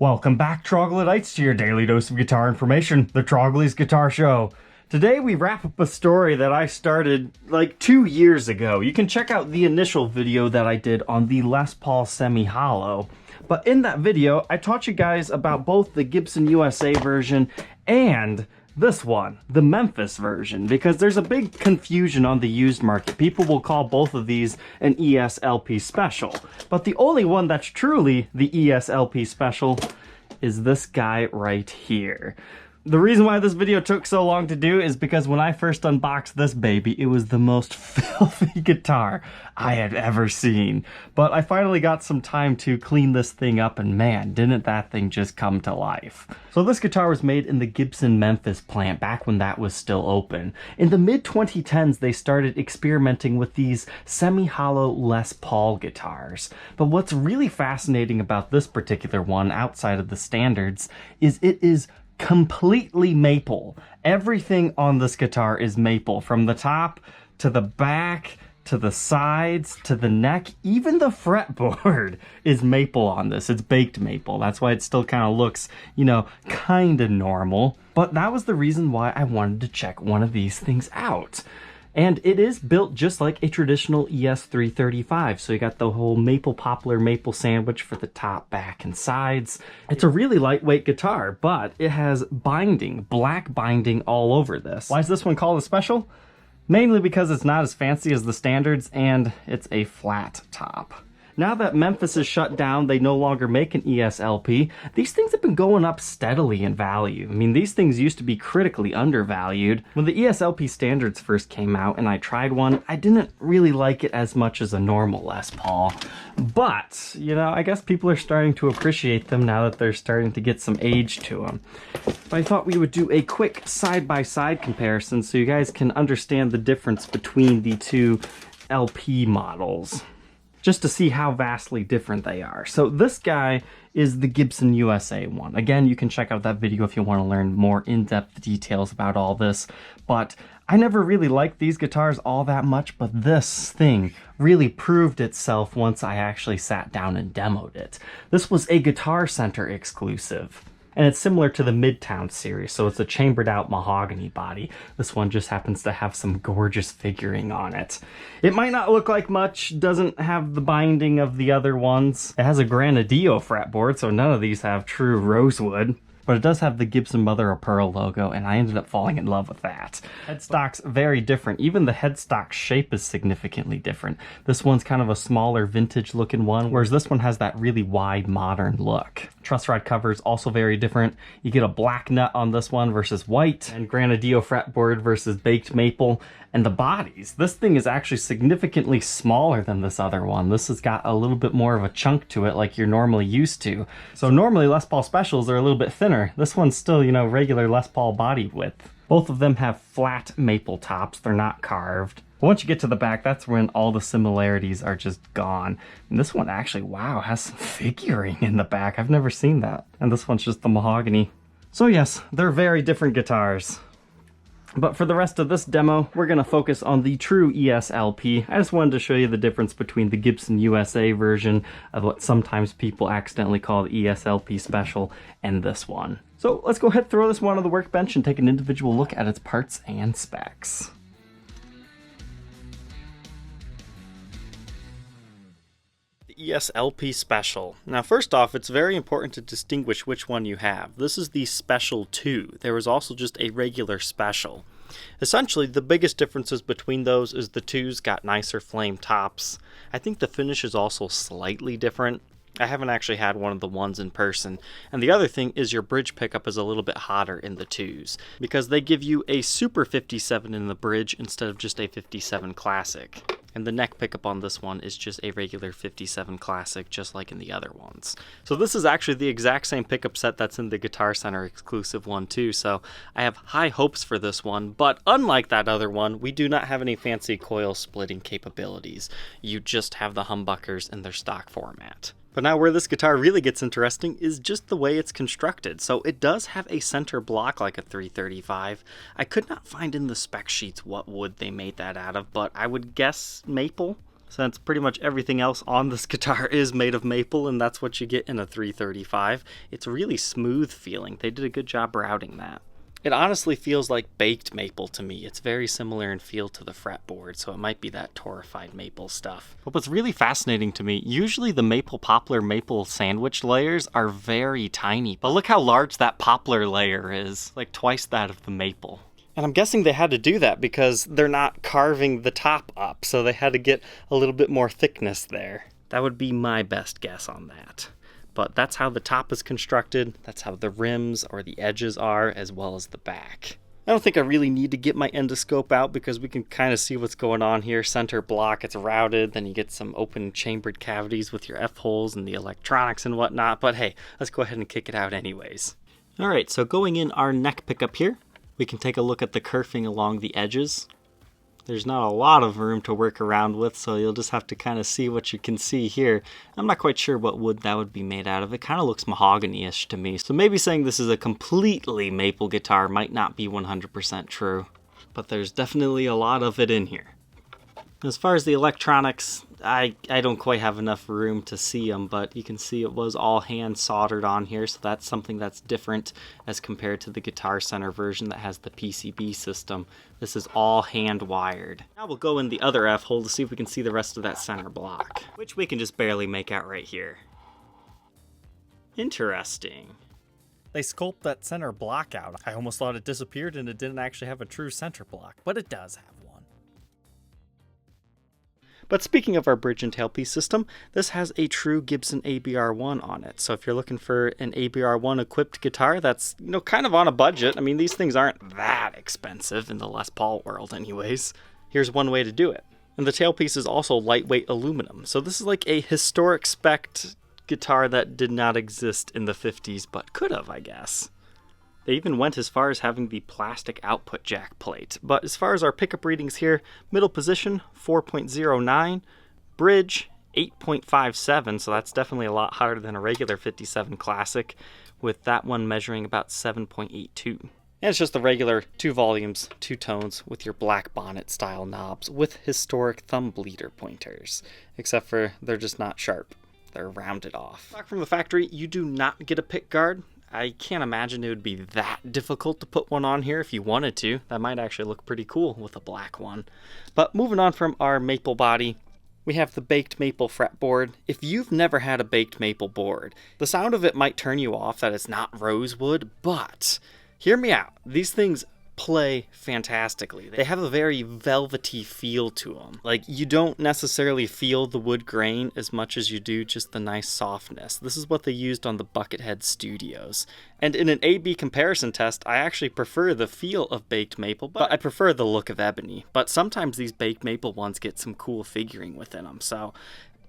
Welcome back, Troglodytes, to your daily dose of guitar information, the Trogly's Guitar Show. Today we wrap up a story that I started like 2 years ago. You can check out the initial video that I did on the Les Paul Semi-Hollow. But in that video, I taught you guys about both the Gibson USA version and this one, the Memphis version, because there's a big confusion on the used market. People will call both of these an ES LP Special, but the only one that's truly the ES LP Special is this guy right here. The reason why this video took so long to do is because when I first unboxed this baby, it was the most filthy guitar I had ever seen. But I finally got some time to clean this thing up, and man, didn't that thing just come to life. So this guitar was made in the Gibson Memphis plant back when that was still open. In the mid-2010s, they started experimenting with these semi-hollow Les Paul guitars. But what's really fascinating about this particular one, outside of the standards, is it is completely maple. Everything on this guitar is maple, from the top to the back to the sides to the neck. Even the fretboard is maple on this. It's baked maple. That's why it still kind of looks, you know, kind of normal. But that was the reason why I wanted to check one of these things out. And it is built just like a traditional ES-335. So you got the whole maple poplar maple sandwich for the top, back, and sides. It's a really lightweight guitar, but it has binding, black binding all over this. Why is this one called a special? Mainly because it's not as fancy as the standards, and it's a flat top. Now that Memphis is shut down, they no longer make an ES-LP. These things have been going up steadily in value. I mean, these things used to be critically undervalued. When the ES-LP standards first came out and I tried one, I didn't really like it as much as a normal Les Paul. But, you know, I guess people are starting to appreciate them now that they're starting to get some age to them. But I thought we would do a quick side-by-side comparison so you guys can understand the difference between the two LP models, just to see how vastly different they are. So this guy is the Gibson USA one. Again, you can check out that video if you want to learn more in-depth details about all this. But I never really liked these guitars all that much, but this thing really proved itself once I actually sat down and demoed it. This was a Guitar Center exclusive. And it's similar to the Midtown series, so it's a chambered out mahogany body. This one just happens to have some gorgeous figuring on it. It might not look like much, doesn't have the binding of the other ones. It has a Granadillo fretboard, so none of these have true rosewood. But it does have the Gibson Mother of Pearl logo, and I ended up falling in love with that. Headstock's very different. Even the headstock shape is significantly different. This one's kind of a smaller vintage looking one, whereas this one has that really wide modern look. Truss rod cover is also very different. You get a black nut on this one versus white, and Granadillo fretboard versus baked maple. And the bodies, this thing is actually significantly smaller than this other one. This has got a little bit more of a chunk to it like you're normally used to. So normally Les Paul Specials are a little bit thinner. This one's still, you know, regular Les Paul body width. Both of them have flat maple tops. They're not carved. But once you get to the back, that's when all the similarities are just gone. And this one actually, wow, has some figuring in the back. I've never seen that. And this one's just the mahogany. So yes, they're very different guitars. But for the rest of this demo, we're going to focus on the true ES-LP. I just wanted to show you the difference between the Gibson USA version of what sometimes people accidentally call the ES-LP Special and this one. So let's go ahead and throw this one on the workbench and take an individual look at its parts and specs. ES-LP Special. Now first off, it's very important to distinguish which one you have. This is the Special 2. There was also just a regular Special. Essentially, the biggest differences between those is the 2's got nicer flame tops. I think the finish is also slightly different. I haven't actually had one of the ones in person. And the other thing is your bridge pickup is a little bit hotter in the 2's, because they give you a Super 57 in the bridge instead of just a 57 Classic. And the neck pickup on this one is just a regular 57 Classic, just like in the other ones. So this is actually the exact same pickup set that's in the Guitar Center exclusive one too, so I have high hopes for this one, but unlike that other one, we do not have any fancy coil splitting capabilities. You just have the humbuckers in their stock format. But now where this guitar really gets interesting is just the way it's constructed. So it does have a center block like a 335. I could not find in the spec sheets what wood they made that out of, but I would guess maple. since pretty much everything else on this guitar is made of maple, and that's what you get in a 335. It's really smooth feeling. They did a good job routing that. It honestly feels like baked maple to me. It's very similar in feel to the fretboard, so it might be that torrefied maple stuff. But what's really fascinating to me, usually the maple poplar maple sandwich layers are very tiny, but look how large that poplar layer is, like twice that of the maple. And I'm guessing they had to do that because they're not carving the top up, so they had to get a little bit more thickness there. That would be my best guess on that. But that's how the top is constructed, that's how the rims or the edges are, as well as the back. I don't think I really need to get my endoscope out because we can kind of see what's going on here. Center block, it's routed, then you get some open chambered cavities with your F-holes and the electronics and whatnot, but hey, let's go ahead and kick it out anyways. Alright, so going in our neck pickup here, we can take a look at the kerfing along the edges. There's not a lot of room to work around with, so you'll just have to kind of see what you can see here. I'm not quite sure what wood that would be made out of. It kind of looks mahogany-ish to me, so maybe saying this is a completely maple guitar might not be 100% true, but there's definitely a lot of it in here. As far as the electronics, I don't quite have enough room to see them, but you can see it was all hand soldered on here, so that's something that's different as compared to the Guitar Center version that has the PCB system. This is all hand wired. Now we'll go in the other F-hole to see if we can see the rest of that center block, which we can just barely make out right here. Interesting. They sculpt that center block out. I almost thought it disappeared and it didn't actually have a true center block, but it does have one. But speaking of our bridge and tailpiece system, this has a true Gibson ABR1 on it. So if you're looking for an ABR1 equipped guitar that's, kind of on a budget, I mean, these things aren't that expensive in the Les Paul world anyways. Here's one way to do it. And the tailpiece is also lightweight aluminum. So this is like a historic spec guitar that did not exist in the 50s, but could have, I guess. They even went as far as having the plastic output jack plate. But as far as our pickup readings here, middle position 4.09, bridge 8.57, so that's definitely a lot higher than a regular 57 Classic, with that one measuring about 7.82. And it's just the regular 2 volumes, 2 tones with your black bonnet style knobs with historic thumb bleeder pointers, except for they're just not sharp. They're rounded off. Back from the factory, you do not get a pick guard. I can't imagine it would be that difficult to put one on here if you wanted to. That might actually look pretty cool with a black one. But moving on from our maple body, we have the baked maple fretboard. If you've never had a baked maple board, the sound of it might turn you off that it's not rosewood, but hear me out. These things play fantastically. They have a very velvety feel to them. Like, you don't necessarily feel the wood grain as much as you do just the nice softness. This is what they used on the Buckethead Studios. And in an A-B comparison test, I actually prefer the feel of baked maple, but I prefer the look of ebony. But sometimes these baked maple ones get some cool figuring within them, so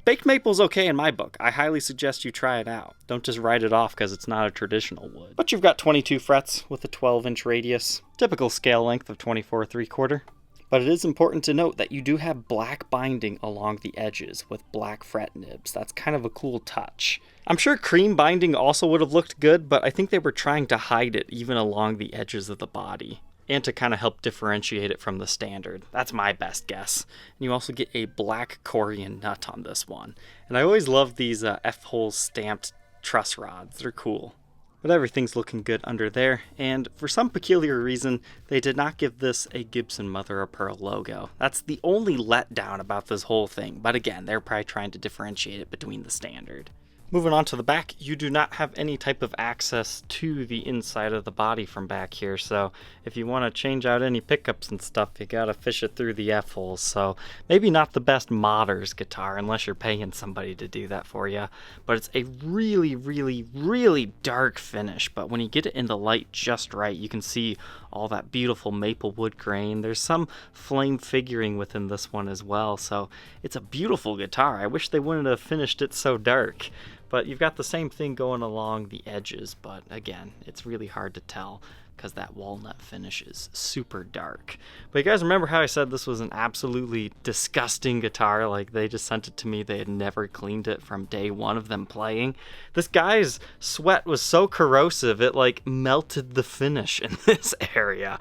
baked maple's okay in my book. I highly suggest you try it out. Don't just write it off because it's not a traditional wood. But you've got 22 frets with a 12-inch radius. Typical scale length of 24 3/4. But it is important to note that you do have black binding along the edges with black fret nibs. That's kind of a cool touch. I'm sure cream binding also would have looked good, but I think they were trying to hide it even along the edges of the body, and to kind of help differentiate it from the standard. That's my best guess. And you also get a black Corian nut on this one. And I always love these F-hole stamped truss rods. They're cool. But everything's looking good under there, and for some peculiar reason, they did not give this a Gibson Mother of Pearl logo. That's the only letdown about this whole thing, but again, they're probably trying to differentiate it between the standard. Moving on to the back, you do not have any type of access to the inside of the body from back here, so if you want to change out any pickups and stuff, you gotta fish it through the F-holes, so maybe not the best modders guitar unless you're paying somebody to do that for you, but it's a really, really, really dark finish, but when you get it in the light just right, you can see all that beautiful maple wood grain. There's some flame figuring within this one as well, so it's a beautiful guitar. I wish they wouldn't have finished it so dark. But you've got the same thing going along the edges, but again, it's really hard to tell. because that walnut finish is super dark. But you guys remember how I said this was an absolutely disgusting guitar? Like, they just sent it to me. They had never cleaned it from day one of them playing. This guy's sweat was so corrosive, it like melted the finish in this area.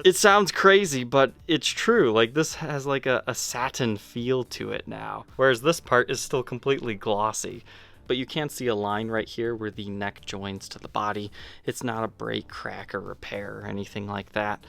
It sounds crazy, but it's true. Like, this has like a satin feel to it now, whereas this part is still completely glossy. But you can see a line right here where the neck joins to the body. It's not a break, crack, or repair or anything like that.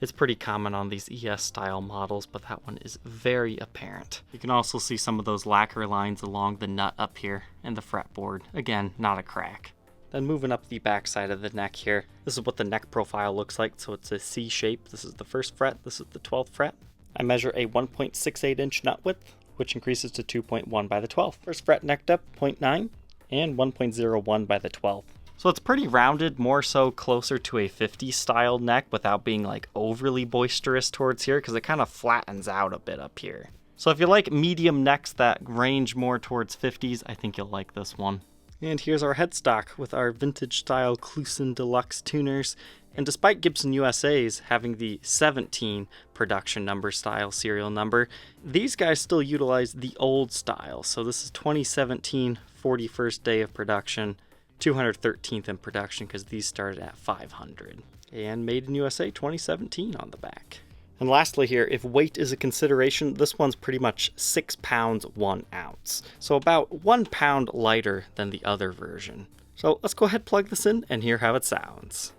It's pretty common on these ES style models, but that one is very apparent. You can also see some of those lacquer lines along the nut up here and the fretboard. Again, not a crack. Then moving up the back side of the neck here, this is what the neck profile looks like. So it's a C shape. This is the 1st fret, this is the 12th fret. I measure a 1.68 inch nut width, which increases to 2.1 by the 12th. 1st fret neck depth, 0.9, and 1.01 by the 12th. So it's pretty rounded, more so closer to a 50 style neck without being like overly boisterous towards here, because it kind of flattens out a bit up here. So if you like medium necks that range more towards 50s, I think you'll like this one. And here's our headstock with our vintage style Kluson Deluxe tuners. And despite Gibson USA's having the 17 production number style serial number, these guys still utilize the old style. So this is 2017 41st day of production, 213th in production because these started at 500. And made in USA 2017 on the back. And lastly here, if weight is a consideration, this one's pretty much 6 pounds 1 ounce. So about 1 pound lighter than the other version. So let's go ahead, plug this in, and hear how it sounds.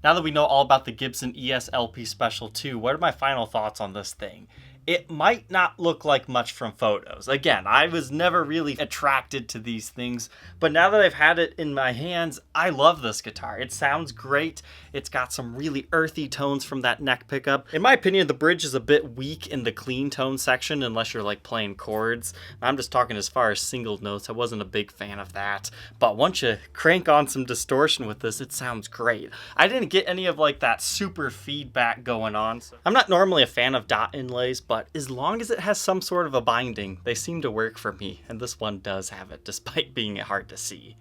Now that we know all about the Gibson ES-LP Special 2, what are my final thoughts on this thing? It might not look like much from photos. Again, I was never really attracted to these things, but now that I've had it in my hands, I love this guitar. It sounds great. It's got some really earthy tones from that neck pickup. In my opinion, the bridge is a bit weak in the clean tone section unless you're like playing chords. I'm just talking as far as single notes. I wasn't a big fan of that, but once you crank on some distortion with this, it sounds great. I didn't get any of like that super feedback going on. I'm not normally a fan of dot inlays, but as long as it has some sort of a binding, they seem to work for me, and this one does have it, despite being hard to see.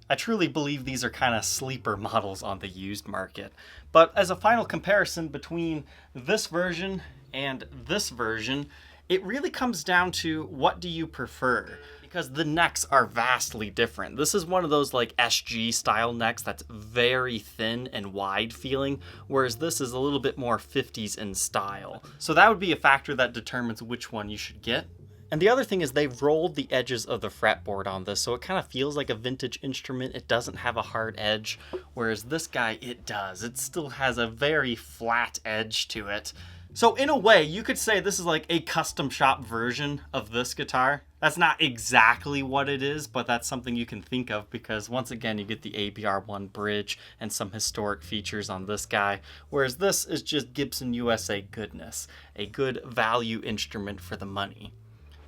I truly believe these are kind of sleeper models on the used market. But as a final comparison between this version and this version, it really comes down to what do you prefer? Because the necks are vastly different. This is one of those like SG style necks that's very thin and wide feeling, whereas this is a little bit more 50s in style. So that would be a factor that determines which one you should get. And the other thing is they've rolled the edges of the fretboard on this, so it kind of feels like a vintage instrument. It doesn't have a hard edge, whereas this guy, it does. It still has a very flat edge to it. So in a way, you could say this is like a custom shop version of this guitar. That's not exactly what it is, but that's something you can think of because once again, you get the ABR1 bridge and some historic features on this guy, whereas this is just Gibson USA goodness, a good value instrument for the money.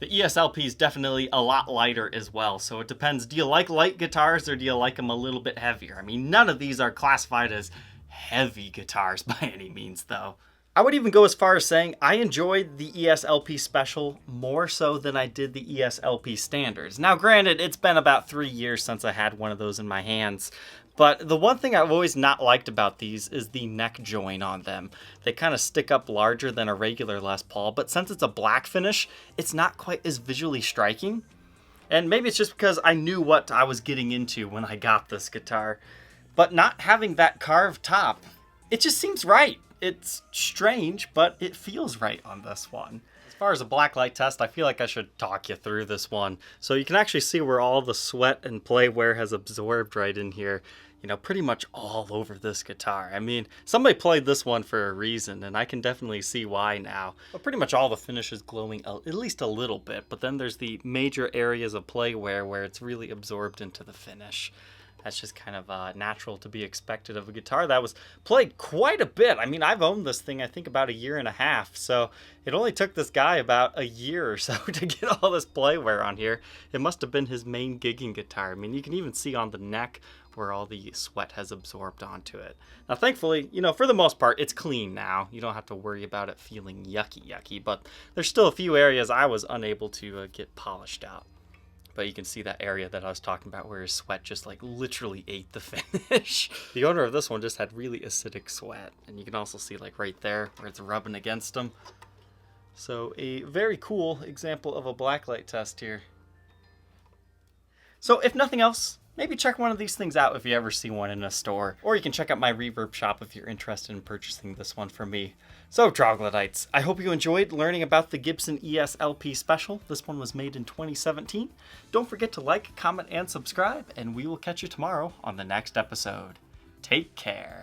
The ES-LP is definitely a lot lighter as well, so it depends. Do you like light guitars or do you like them a little bit heavier? I mean, none of these are classified as heavy guitars by any means, though. I would even go as far as saying I enjoyed the ES-LP Special more so than I did the ES-LP Standards. Now granted, it's been about 3 years since I had one of those in my hands, but the one thing I've always not liked about these is the neck join on them. They kind of stick up larger than a regular Les Paul, but since it's a black finish, it's not quite as visually striking. And maybe it's just because I knew what I was getting into when I got this guitar. But not having that carved top, it just seems right. It's strange, but it feels right on this one. As far as a Blacklight Test, I feel like I should talk you through this one. So you can actually see where all the sweat and play wear has absorbed right in here. You know, pretty much all over this guitar. I mean, somebody played this one for a reason, and I can definitely see why now. But pretty much all the finish is glowing at least a little bit, but then there's the major areas of play wear where it's really absorbed into the finish. That's just kind of natural to be expected of a guitar that was played quite a bit. I mean, I've owned this thing, I think, about 1.5 years, so it only took this guy about a year or so to get all this play wear on here. It must have been his main gigging guitar. I mean, you can even see on the neck where all the sweat has absorbed onto it. Now, thankfully, you know, for the most part, it's clean now. You don't have to worry about it feeling yucky, but there's still a few areas I was unable to get polished out. But you can see that area that I was talking about where his sweat just like literally ate the finish. The owner of this one just had really acidic sweat. And you can also see like right there where it's rubbing against him. So a very cool example of a Blacklight Test here. So if nothing else, maybe check one of these things out if you ever see one in a store. Or you can check out my reverb shop if you're interested in purchasing this one from me. So Troglodytes, I hope you enjoyed learning about the Gibson ES-LP Special. This one was made in 2017. Don't forget to like, comment, and subscribe, and we will catch you tomorrow on the next episode. Take care.